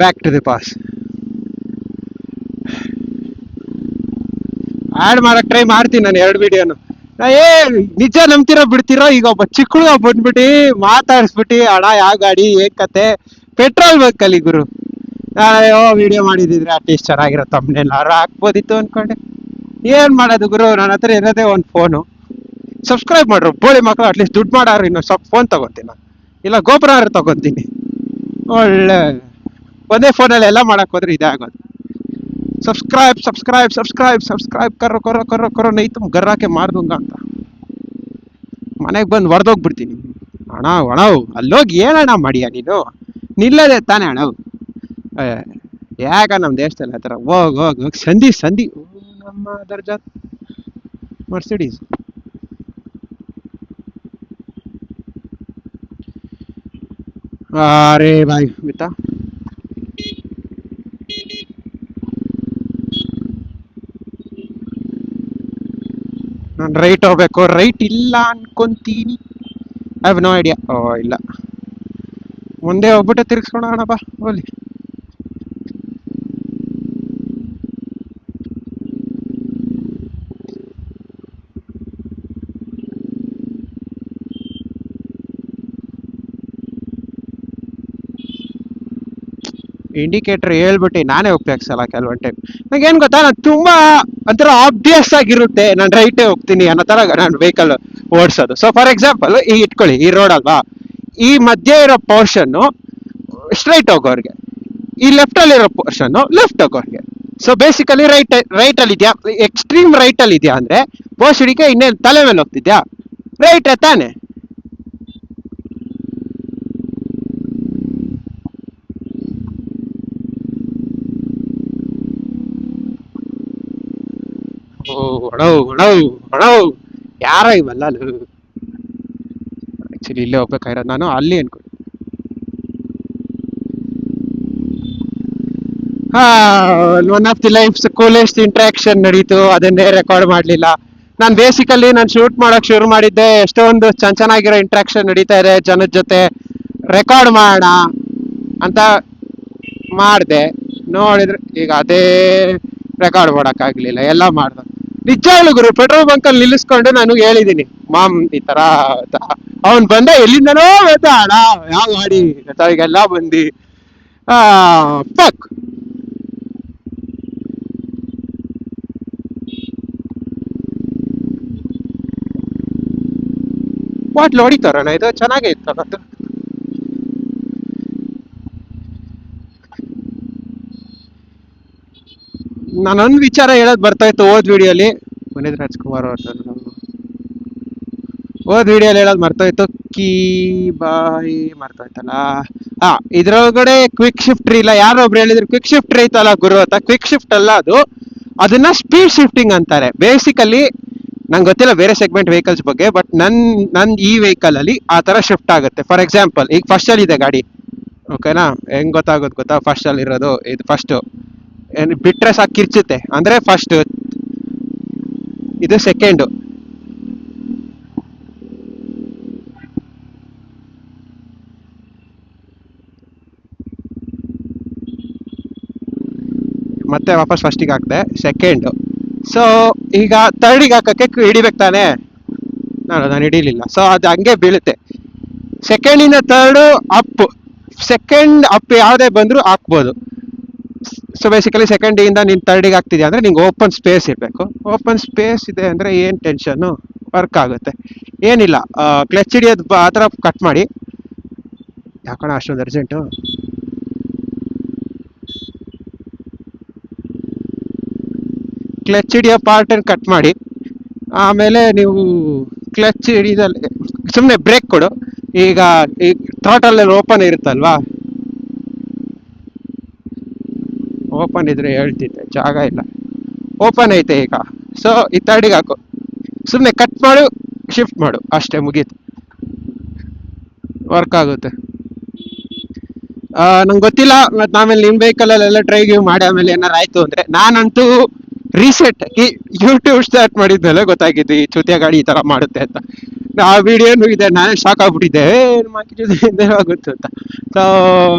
Back to the past. Add ಮಾಡಕ್ try ಮಾಡ್ತೀನಿ ನಾನು 2 ವಿಡಿಯೋನು. ಏ ನಿಜ ನಂಬ್ತಿರೋ ಬಿಡ್ತಿರೋ, ಈಗ ಒಬ್ಬ ಚಿಕ್ಕ ಹುಡುಗ ಬಂದ್ಬಿಟ್ಟು ಮಾತಾಡ್ಸ್ಬಿಟ್ಟು ಅಣ್ಣ ಯಾವ ಗಾಡಿ ಏನ್ ಕತೆ, ಪೆಟ್ರೋಲ್ ಬೇಕಲ್ಲಿ ಗುರು. ವಿಡಿಯೋ ಮಾಡಿದಿದ್ರೆ ಅಟ್ಲೀಸ್ಟ್ ಚೆನ್ನಾಗಿರೋ ತಮ್ಮನೆಲ್ಲ ಹಾಕ್ಬೋದಿತ್ತು ಅನ್ಕೊಂಡೆ. ಏನ್ ಮಾಡೋದು ಗುರು, ನನ್ನ ಹತ್ರ ಇರೋದೇ ಒಂದು ಫೋನು. ಸಬ್ಸ್ಕ್ರೈಬ್ ಮಾಡ್ರು ಬೋಳಿ ಮಕ್ಕಳು, ಅಟ್ಲೀಸ್ಟ್ ದುಡ್ಡು ಮಾಡಾರು ಇನ್ನು ಸ್ವಲ್ಪ ಫೋನ್ ತಗೋತೀನಿ ನಾನು, ಇಲ್ಲ ಗೋಪುರ ತಗೋತೀನಿ. ಒಳ್ಳೆ ಒಂದೇ ಫೋನಲ್ಲಿ ಎಲ್ಲ ಮಾಡಕ್ ಹೋದ್ರೆ ಇದೇ ಆಗೋದು. सब्सक्राइब सब्सक्राइब सब्सक्राइब सब्सक्राइब करो करो करो करो नहीं तुम गर्रा के मार दूंगा ಅಂತ ಮನೆಗೆ ಬಂದು ಹೊಡೆದೋಗ್ಬಿಡ್ತೀನಿ. ಅಣವ್ ಅಲ್ಲೋಗಿ ಏನಣ್ಣ ಮಾಡಿಯ ನೀನು, ನಿಲ್ಲದೆ ತಾನೇ ಅಣವ್. ಯಾಕ ನಮ್ಮ ದೇಶದಲ್ಲಿ ಆ ಥರ ಹೋಗ್ ಸಂಧಿ ಸಂಧಿ. ನಮ್ಮ ದರ್ಜಾತ್ ಮರ್ಸಿಡೀಸ್. ಅರೆ ಬಾಯ್ ಮಿತಾ, ನಾನು ರೈಟ್ ಹೋಗ್ಬೇಕು, ರೈಟ್ ಇಲ್ಲ ಅನ್ಕೊಂತೀನಿ. I have no idea. ಇಲ್ಲ, ಮುಂದೆ ಹೋಗ್ಬಿಟ್ಟೆ ತಿರ್ಗಿಸ್ಕೊಳೋಣಪ್ಪ ಹೋಗ್ಲಿ. ಇಂಡಿಕೇಟರ್ ಹೇಳ್ಬಿಟ್ಟು ನಾನೇ ಉಪಯೋಗಿಸಲ್ಲ ಕೆಲವೊಂದು ಟೈಮ್. ನಂಗೇನು ಗೊತ್ತಾ, ನಾನು ತುಂಬಾ ಒಂಥರ ಆಬ್ವಿಯಸ್ ಆಗಿರುತ್ತೆ ನಾನು ರೈಟೇ ಹೋಗ್ತೀನಿ ಅನ್ನೋ ಥರ ನಾನು ವೆಹಿಕಲ್ ಓಡಿಸೋದು. ಸೊ ಫಾರ್ ಎಕ್ಸಾಂಪಲ್ ಈಗ ಇಟ್ಕೊಳ್ಳಿ, ಈ ರೋಡ್ ಅಲ್ವಾ, ಈ ಮಧ್ಯೆ ಇರೋ ಪೋರ್ಷನ್ನು ಸ್ಟ್ರೈಟ್ ಹೋಗೋರ್ಗೆ, ಈ ಲೆಫ್ಟ್ ಅಲ್ಲಿ ಇರೋ ಪೋರ್ಷನ್ನು ಲೆಫ್ಟ್ ಹೋಗೋರ್ಗೆ. ಸೊ ಬೇಸಿಕಲಿ ರೈಟ್ ಅಲ್ಲಿ ಇದೆಯಾ, ಎಕ್ಸ್ಟ್ರೀಮ್ ರೈಟ್ ಅಲ್ಲಿ ಇದೆಯಾ ಅಂದ್ರೆ ಪೋಸ್ಟ್ ಹಿಡಿಕೆ ಇನ್ನೇನು ತಲೆ ಮೇಲೆ ಹೋಗ್ತಿದ್ಯಾ, ರೈಟ್ ತಾನೆ. ಒಣವ್ ಯಾರ ಇವಲ್ಲ. ಆಕ್ಚುಲಿ ಇಲ್ಲೇ ಹೋಗ್ಬೇಕಾಗಿರೋದು, ನಾನು ಅಲ್ಲಿ ಅನ್ಕೊ. One of the life's coolest interaction ನಡೀತು, ಅದನ್ನೇ ರೆಕಾರ್ಡ್ ಮಾಡಲಿಲ್ಲ. ನಾನು ಬೇಸಿಕಲಿ ನಾನು ಶೂಟ್ ಮಾಡಕ್ ಶುರು ಮಾಡಿದ್ದೆ, ಎಷ್ಟೊಂದು ಚೆನ್ನಾಗಿರೋ ಇಂಟ್ರಾಕ್ಷನ್ ನಡೀತಾ ಇದೆ ಜನದ ಜೊತೆ, ರೆಕಾರ್ಡ್ ಮಾಡೋಣ ಅಂತ ಮಾಡಿದೆ. ನೋಡಿದ್ರೆ ಈಗ ಅದೇ ರೆಕಾರ್ಡ್ ಮಾಡೋಕ್ಕಾಗಲಿಲ್ಲ, ಎಲ್ಲ ಮಾಡ್ದೆ. ನಿಜವಾಗ್ಲೂ ಗುರು, ಪೆಟ್ರೋಲ್ ಬಂಕಲ್ಲಿ ನಿಲ್ಲಿಸ್ಕೊಂಡು ನಾನು ಹೇಳಿದ್ದೀನಿ ಮಾಮ್ ಈ ತರ. ಅವನ್ ಬಂದ ಎಲ್ಲಿಂದನೋ ಅಣ್ಣ ಯಾವ ಗಾಡಿ ಈಗೆಲ್ಲ ಬಂದು ಪಕ್ ಬಾಟ್ಲು ಹೊಡಿತಾರಣ್ಣ. ಇದು ಚೆನ್ನಾಗೇ ಇತ್ತು ಅದು. ನಾನೊಂದು ವಿಚಾರ ಹೇಳೋದು ಬರ್ತಾ ಇತ್ತು ಹೋದ್ ವಿಡಿಯೋಲಿ, ಪುನೀತ್ ರಾಜ್ಕುಮಾರ್ ಅವ್ರ ಹೋದ್ ವಿಡಿಯೋಲಿ ಹೇಳೋದು ಮರ್ತೋಯ್ತು. ಕೀ ಬಾಯಿ ಮರ್ತೋಯ್ತಲ್ಲ. ಇದ್ರೊಳಗಡೆ ಕ್ವಿಕ್ ಶಿಫ್ಟ್ ಇಲ್ಲ, ಯಾರೋ ಒಬ್ರು ಹೇಳಿದ್ರು ಕ್ವಿಕ್ ಶಿಫ್ಟ್ ಐತಲ್ಲ ಗುರು ಅಂತ. ಕ್ವಿಕ್ ಶಿಫ್ಟ್ ಅಲ್ಲ ಅದು, ಅದನ್ನ ಸ್ಪೀಡ್ ಶಿಫ್ಟಿಂಗ್ ಅಂತಾರೆ. ಬೇಸಿಕಲಿ ನಂಗೆ ಗೊತ್ತಿಲ್ಲ ಬೇರೆ ಸೆಗ್ಮೆಂಟ್ ವೆಹಿಕಲ್ಸ್ ಬಗ್ಗೆ, ಬಟ್ ನನ್ ಈ ವೆಹಿಕಲ್ ಅಲ್ಲಿ ಆ ತರ ಶಿಫ್ಟ್ ಆಗುತ್ತೆ. ಫಾರ್ ಎಕ್ಸಾಂಪಲ್ ಈಗ ಫಸ್ಟ್ ಅಲ್ಲಿ ಇದೆ ಗಾಡಿ, ಓಕೆನಾ, ಹೆಂಗ್ ಗೊತ್ತಾಗೋದು ಗೊತ್ತಾ, ಫಸ್ಟ್ ಅಲ್ಲಿ ಇರೋದು ಇದು ಫಸ್ಟ್ ಬಿಟ್ರೆ ಸಾಕು ಕಿರ್ಚುತ್ತೆ ಅಂದ್ರೆ ಫಸ್ಟ್, ಇದು ಸೆಕೆಂಡ್. ಮತ್ತೆ ವಾಪಸ್ ಫಸ್ಟಿಗೆ ಹಾಕ್ದೆ ಸೆಕೆಂಡ್. ಸೊ ಈಗ ಥರ್ಡಿಗೆ ಹಾಕಕ್ಕೆ ಹಿಡಿಬೇಕು ತಾನೆ, ನಾನು ಹಿಡಿಲಿಲ್ಲ. ಸೊ ಅದು ಹಂಗೆ ಬೀಳುತ್ತೆ. ಸೆಕೆಂಡಿಂದ ಥರ್ಡು ಅಪ್, ಸೆಕೆಂಡ್ ಅಪ್ ಯಾವುದೇ ಬಂದರೂ ಹಾಕ್ಬೋದು. ಸೊ ಬೇಸಿಕಲಿ ಸೆಕೆಂಡಿಂದ ನೀನು ಥರ್ಡಿಗೆ ಹಾಕ್ತಿದ್ಯಾ ಅಂದರೆ ನಿಂಗೆ ಓಪನ್ ಸ್ಪೇಸ್ ಇರಬೇಕು. ಓಪನ್ ಸ್ಪೇಸ್ ಇದೆ ಅಂದರೆ ಏನು ಟೆನ್ಷನ್ನು, ವರ್ಕ್ ಆಗುತ್ತೆ. ಏನಿಲ್ಲ, ಕ್ಲಚ್ ಹಿಡಿಯೋದು ಆ ಥರ ಕಟ್ ಮಾಡಿ. ಯಾಕಣ ಅಷ್ಟೊಂದು ಅರ್ಜೆಂಟು, ಕ್ಲಚ್ ಹಿಡಿಯೋ ಪಾರ್ಟನ್ನು ಕಟ್ ಮಾಡಿ, ಆಮೇಲೆ ನೀವು ಕ್ಲಚ್ ಹಿಡಿದಲ್ಲಿ ಸುಮ್ಮನೆ ಬ್ರೇಕ್ ಕೊಡು. ಈಗ ಥ್ರಾಟಲ್ ಓಪನ್ ಇರುತ್ತಲ್ವಾ, ಓಪನ್ ಇದ್ರೆ ಹೇಳ್ತಿದ್ದೆ, ಜಾಗ ಇಲ್ಲ, ಓಪನ್ ಐತೆ ಈಗ. ಸೊ ಈ ಥರ್ಡಿಗೆ ಹಾಕು, ಸುಮ್ಮನೆ ಕಟ್ ಮಾಡು, ಶಿಫ್ಟ್ ಮಾಡು, ಅಷ್ಟೇ ಮುಗೀತು, ವರ್ಕ್ ಆಗುತ್ತೆ. ನಂಗೆ ಗೊತ್ತಿಲ್ಲ ಮತ್ತು ಆಮೇಲೆ ನಿಮ್ಮ ವೆಹಿಕಲಲ್ಲೆಲ್ಲ ಟ್ರೈ ಗಿವ್ ಮಾಡಿ ಆಮೇಲೆ ಏನಾರು ಆಯಿತು ಅಂದರೆ. ನಾನಂತೂ ರೀಸೆಂಟ್ ಆಗಿ ಯೂಟ್ಯೂಬ್ ಸ್ಟಾರ್ಟ್ ಮಾಡಿದ್ಮೇಲೆ ಗೊತ್ತಾಗಿದ್ದು ಈ ಚುತಿಯ ಗಾಡಿ ಈ ಥರ ಮಾಡುತ್ತೆ ಅಂತ. ಆ ವಿಡಿಯೋನು ಇದೆ, ನಾನೇ ಶಾಕ್ ಆಗ್ಬಿಟ್ಟಿದ್ದೆ, ಏನು ಆಗುತ್ತೆ ಅಂತ. ಸೊ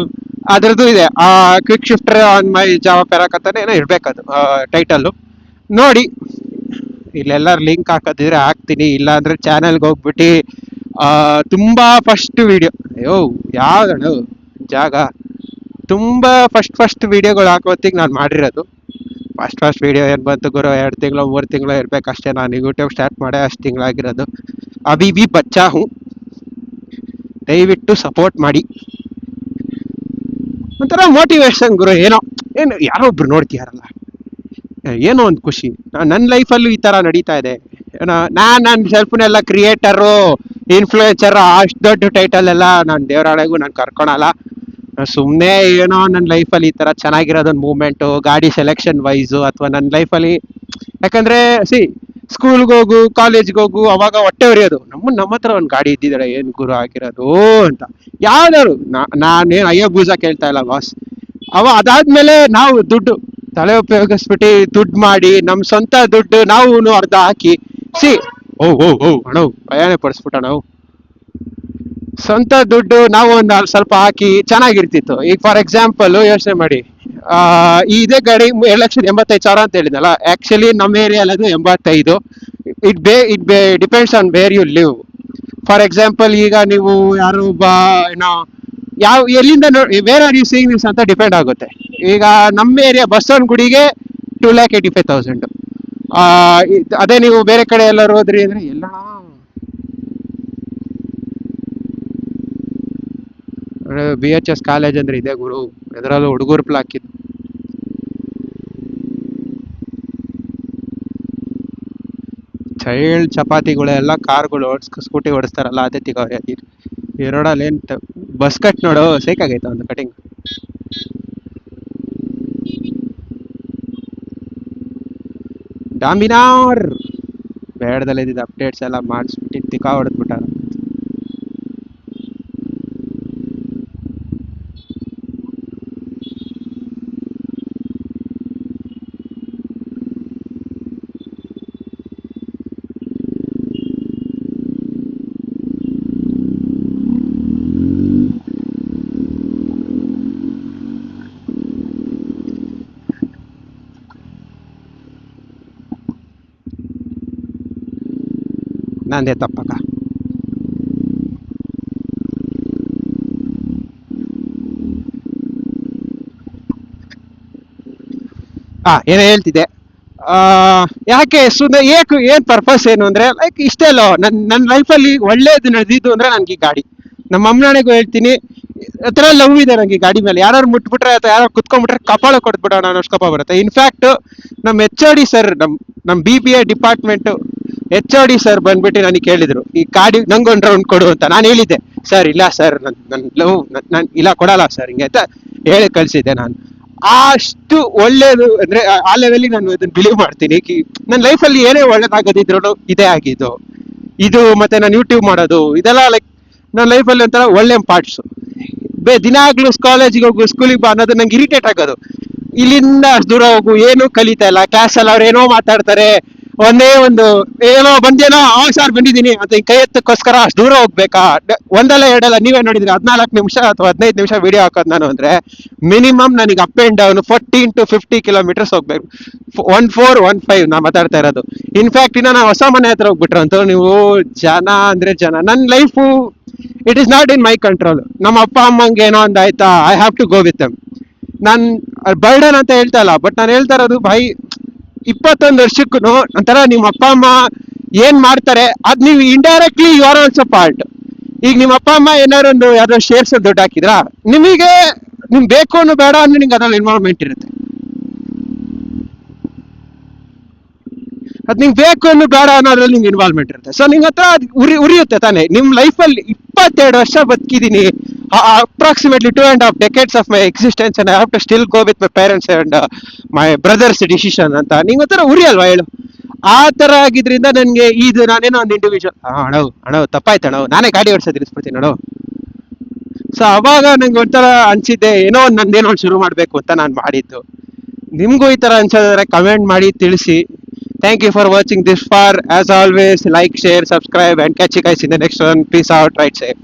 ಅದ್ರದ್ದು ಇದೆ, quick shifter on my Jawa Perak ಅಂತಾನೆ ಏನೋ ಇರ್ಬೇಕದು ಟೈಟಲ್. ನೋಡಿ, ಇಲ್ಲೆಲ್ಲರೂ ಲಿಂಕ್ ಹಾಕೋದಿದ್ರೆ ಹಾಕ್ತೀನಿ, ಇಲ್ಲ ಅಂದ್ರೆ ಚಾನಲ್ಗೆ ಹೋಗ್ಬಿಟ್ಟು ತುಂಬಾ ಫಸ್ಟ್ ವಿಡಿಯೋ, ಅಯ್ಯೋ ಯಾವ್ದಣ್ಣ ಜಾಗ, ತುಂಬಾ ಫಸ್ಟ್ ವಿಡಿಯೋಗಳು ಹಾಕೋತ್ತಿಗೆ ನಾನು ಮಾಡಿರೋದು. ಫಸ್ಟ್ ವಿಡಿಯೋ ಏನ್ ಬಂತು ಗುರು, 2 ತಿಂಗಳು 3 ತಿಂಗಳು ಇರ್ಬೇಕಷ್ಟೇ ನಾನು ಯೂಟ್ಯೂಬ್ ಸ್ಟಾರ್ಟ್ ಮಾಡೇ ಅಷ್ಟು ತಿಂಗಳಾಗಿರೋದು. ಅಭಿ ಬಿ ಬಚ್ಚಾ ಹೂ, ದಯವಿಟ್ಟು ಸಪೋರ್ಟ್ ಮಾಡಿ. ಒಂಥರ ಮೋಟಿವೇಶನ್ ಗುರು, ಏನು ಯಾರೋ ಒಬ್ರು ನೋಡ್ತೀಯಾರಲ್ಲ, ಏನೋ ಒಂದು ಖುಷಿ. ನನ್ನ ಲೈಫಲ್ಲೂ ಈ ತರ ನಡೀತಾ ಇದೆ. ನನ್ನ ಸೆಲ್ಫ್ನೆಲ್ಲ ಕ್ರಿಯೇಟರು, ಇನ್ಫ್ಲೂಯೆನ್ಸರ್, ಅಷ್ಟು ದೊಡ್ಡ ಟೈಟಲ್ ಎಲ್ಲ ನಾನು ದೇವರಾಳೆಗೂ ನಾನು ಕರ್ಕೊಳಲ್ಲ. ಸುಮ್ಮನೆ ಏನೋ ನನ್ನ ಲೈಫಲ್ಲಿ ಈ ತರ ಚೆನ್ನಾಗಿರೋದೊಂದು ಮೂಮೆಂಟು, ಗಾಡಿ ಸೆಲೆಕ್ಷನ್ ವೈಸು, ಅಥವಾ ನನ್ನ ಲೈಫಲ್ಲಿ, ಯಾಕಂದ್ರೆ ಸ್ಕೂಲ್ಗೆ ಹೋಗು, ಕಾಲೇಜ್ಗೆ ಹೋಗು, ಅವಾಗ ಹೊಟ್ಟೆ ಉರಿಯೋದು, ನಮ್ಮ ಹತ್ರ ಒಂದು ಗಾಡಿ ಇದ್ದಿದ್ದಾಳೆ ಏನ್ ಗುರು ಆಗಿರೋದು ಅಂತ. ಯಾವ್ದಾದ್ರು ನಾನೇನು ಅಯ್ಯೋ ಬೂಜ ಕೇಳ್ತಾ ಇಲ್ಲ ಬಾಸ್. ಅದಾದ್ಮೇಲೆ ನಾವು ದುಡ್ಡು ತಲೆ ಉಪಯೋಗಿಸ್ಬಿಟ್ಟು ದುಡ್ಡು ಮಾಡಿ, ನಮ್ ಸ್ವಂತ ದುಡ್ಡು ನಾವು ಅರ್ಧ ಹಾಕಿ, ಸಿ ಅಣ್ಣ ಭಯಾನೇ ಪಡಿಸ್ಬಿಟ್ಟ ನಾವು. ಸ್ವಂತ ದುಡ್ಡು ನಾವು ಒಂದು ಸ್ವಲ್ಪ ಹಾಕಿ ಚೆನ್ನಾಗಿರ್ತಿತ್ತು. ಈಗ ಫಾರ್ ಎಕ್ಸಾಂಪಲ್ ಯೋಚನೆ ಮಾಡಿ, ಇದೇ ಗಾಡಿ 2,85,000 ಅಂತ ಹೇಳಿದ್ನಲ್ಲ, ಆಕ್ಚುಲಿ ನಮ್ಮ ಏರಿಯಲ್ಲಿ ಅದು 85. It depends on where you live. For example ಈಗ ನೀವು ಯಾರು ಏನೋ ಎಲ್ಲಿಂದ where are you seeing this ಅಂತ ಡಿಪೆಂಡ್ ಆಗುತ್ತೆ. ಈಗ ನಮ್ಮ ಏರಿಯಾ ಬಸವನಗುಡಿಗೆ 2,85,000. ಅದೇ ನೀವು ಬೇರೆ ಕಡೆ ಎಲ್ಲರೂ ಹೋದ್ರಿ ಅಂದ್ರೆ ಎಲ್ಲ BHS ಕಾಲೇಜ್ ಅಂದ್ರೆ ಇದೆ ಗುರು, ಎದ್ರಲ್ಲೂ ಹುಡುಗರು ಹಾಕಿದ್ದು. ಚೈಲ್ಡ್ ಚಪಾತಿಗಳೆಲ್ಲ ಕಾರ್ಗಳು ಸ್ಕೂಟಿ ಓಡಿಸ್ತಾರಲ್ಲ ಅದೇ ತಿಗೋರಿ. ಈ ರೋಡಲ್ಲಿ ಏನ್ ಬಸ್ ಕಟ್ ನೋಡು, ಸೇಕಾಗೈತ ಒಂದು ಕಟಿಂಗ್. ಡಾಮಿನಾರ್ ಬೇಡದಲ್ಲ ಇದ್ದಿದ್ದ ಅಪ್ಡೇಟ್ಸ್ ಎಲ್ಲ ಮಾಡಿಸ್ಬಿಟ್ಟು ತಿಕ್ಕಾ ಹೊಡೆದ್ಬಿಟ್ಟಾರ. ನಂದೇ ತಪ್ಪಕ್ಕ. ಏನೋ ಹೇಳ್ತಿದ್ದೆ, ಯಾಕೆ ಏನ್ ಪರ್ಪಸ್ ಏನು ಅಂದ್ರೆ, ಲೈಕ್ ಇಷ್ಟೇ ಅಲ್ಲೋ, ನನ್ನ ಲೈಫಲ್ಲಿ ಒಳ್ಳೇದು ನಡೆದಿದ್ದು ಅಂದ್ರೆ ನನ್ಗೆ ಈ ಗಾಡಿ. ನಮ್ಮ ಅಮ್ಮನಿಗೂ ಹೇಳ್ತೀನಿ, ಹತ್ರ ಲವ್ ಇದೆ ನಂಗೆ ಈ ಗಾಡಿ ಮೇಲೆ. ಯಾರು ಮುಟ್ಬಿಟ್ರೆ ಅಥವಾ ಯಾರು ಕುತ್ಕೊಂಡ್ಬಿಟ್ರೆ ಕಪಾಳ ಕೊಟ್ಬಿಡೋ ನಾನು ಅಷ್ಟು ಕಪ ಬರುತ್ತೆ. ಇನ್ಫ್ಯಾಕ್ಟ್ ನಮ್ಮ HOD ಸರ್, ನಮ್ಮ BBA ಡಿಪಾರ್ಟ್ಮೆಂಟ್ HOD ಸರ್ ಬಂದ್ಬಿಟ್ಟು ನನಗೆ ಕೇಳಿದ್ರು, ಈ ಗಾಡಿ ನಂಗೊಂದು ರೌಂಡ್ ಕೊಡು ಅಂತ. ನಾನು ಹೇಳಿದ್ದೆ, ಸರ್ ಇಲ್ಲ ಸರ್, ನನ್ ಲವ್ ನಾನು ಇಲ್ಲ ಕೊಡಲ್ಲ ಸರ್ ಹಿಂಗೆ ಅಂತ ಹೇಳಿ ಕಳ್ಸಿದ್ದೆ. ನಾನು ಅಷ್ಟು ಒಳ್ಳೇದು ಅಂದ್ರೆ ಆ ಲೆವೆಲ್ಗೆ ನಾನು ಇದನ್ನ ಬಿಲೀವ್ ಮಾಡ್ತೀನಿ. ನನ್ನ ಲೈಫಲ್ಲಿ ಏನೇ ಒಳ್ಳೇದಾಗದಿದ್ರು ಇದೇ ಆಗಿದ್ದು. ಇದು ಮತ್ತೆ ನಾನು ಯೂಟ್ಯೂಬ್ ಮಾಡೋದು ಇದೆಲ್ಲ ಲೈಕ್ ನನ್ನ ಲೈಫಲ್ಲಿ ಒಂಥರ ಒಳ್ಳೆ ಪಾರ್ಟ್ಸ್. ದಿನಾಗ್ಲೂ ಕಾಲೇಜಿಗೆ ಹೋಗು, ಸ್ಕೂಲಿಗೆ ಬಾ ಅನ್ನೋದು ನಂಗೆ ಇರಿಟೇಟ್ ಆಗೋದು. ಇಲ್ಲಿಂದ ಅಷ್ಟು ದೂರ ಹೋಗು, ಏನು ಕಲಿತಾ ಇಲ್ಲ, ಕ್ಲಾಸಲ್ಲಿ ಅವ್ರು ಏನೋ ಮಾತಾಡ್ತಾರೆ, ಒಂದೇ ಒಂದು ಏನೋ ಬಂದೇನೋ ಸರ್ ಬಂದಿದ್ದೀನಿ ಅಂತ ಕೈ ಎತ್ತಕ್ಕೋಸ್ಕರ ಅಷ್ಟು ದೂರ ಹೋಗ್ಬೇಕಾ? ಒಂದಲ್ಲ ಎರಡಲ್ಲ, ನೀವೇ ನೋಡಿದ್ರಿ 14 ನಿಮಿಷ ಅಥವಾ 15 ನಿಮಿಷ ವಿಡಿಯೋ ಹಾಕೋದು ನಾನು ಅಂದ್ರೆ ಮಿನಿಮಮ್ ನನಗೆ up and down 14 to 50 kilometres ಹೋಗ್ಬೇಕು. 1415 ನಾ ಮಾತಾಡ್ತಾ ಇರೋದು. ಇನ್ಫ್ಯಾಕ್ಟ್ ಇನ್ನ ನಾ ಹೊಸ ಮನೆ ಹತ್ರ ಹೋಗ್ಬಿಟ್ರು ಅಂತ ನೀವು ಜನ ಅಂದ್ರೆ ಜನ. ನನ್ನ life it is not in my control. ನಮ್ಮ ಅಪ್ಪ ಅಮ್ಮಂಗೆ ಏನೋ ಒಂದು ಆಯ್ತಾ, I have to go with them. ನಾನ್ ಬರ್ಡನ್ ಅಂತ ಹೇಳ್ತಾ ಇಲ್ಲ, ಬಟ್ ನಾನು ಹೇಳ್ತಾ ಇರೋದು ಭಾಯ್, 21 ವರ್ಷಕ್ಕೂ ಒಂಥರ ನಿಮ್ಮ ಅಪ್ಪ ಅಮ್ಮ ಏನ್ ಮಾಡ್ತಾರೆ ಅದ್ ನೀವು indirectly you are also part. ಈಗ ನಿಮ್ಮ ಅಪ್ಪ ಅಮ್ಮ ಏನಾರು ಒಂದು ಯಾವ್ದೋ ಶೇರ್ಸ್ ದುಡ್ಡು ಹಾಕಿದ್ರಾ, ನಿಮಗೆ ಬೇಕು ಅನ್ನೋ ಬೇಡ ಅಂದ್ರೆ ನಿಮ್ಗೆ ಅದ್ರಲ್ಲಿ ಇನ್ವಾಲ್ವ್ಮೆಂಟ್ ಇರುತ್ತೆ. ಅದ್ ನಿಂಗೆ ಬೇಕು ಅನ್ನೋ ಬೇಡ ಅನ್ನೋದ್ರಲ್ಲಿ ನಿಮ್ಗೆ ಇನ್ವಾಲ್ವ್ಮೆಂಟ್ ಇರುತ್ತೆ. ಸೊ ನಿಂಗೆ ಹತ್ರ ಉರಿಯುತ್ತೆ ತಾನೆ. ನಿಮ್ ಲೈಫಲ್ಲಿ 22 ವರ್ಷ ಬದುಕಿದೀನಿ, approximately 2.5 decades of my existence, and I have to still go with my parents and my brother's decision ಅಂತ ನಿಂಗೆ ಒಂಥರ ಉರಿ ಅಲ್ವಾ ಹೇಳು? ಆ ತರ ಆಗಿದ್ರಿಂದ ನನ್ಗೆ ಇದು ನಾನೇನೋ ಒಂದು ಇಂಡಿವಿಜುವಲ್ ಅಣ್ಣ ತಪ್ಪಾಯ್ತು ಅಣ್ಣ, ನಾನೇ ಗಾಡಿ ಓಡಿಸೋದು ಇರಿಸ್ಬಿಡ್ತೀನಿ ಅಣ್ಣ. ಸೊ ಅವಾಗ ನಂಗೆ ಒಂಥರ ಅನ್ಸಿದ್ದೆ, ಏನೋ ನಂದೇನೋ ಒಂದು ಶುರು ಮಾಡ್ಬೇಕು ಅಂತ ನಾನು ಮಾಡಿದ್ದು. ನಿಮ್ಗೂ ಈ ತರ ಅನ್ಸೋದಾದ್ರೆ ಕಮೆಂಟ್ ಮಾಡಿ ತಿಳಿಸಿ. Thank you for watching this far. As always, like, share, subscribe, and catch you guys in the next one. Peace out. Right safe.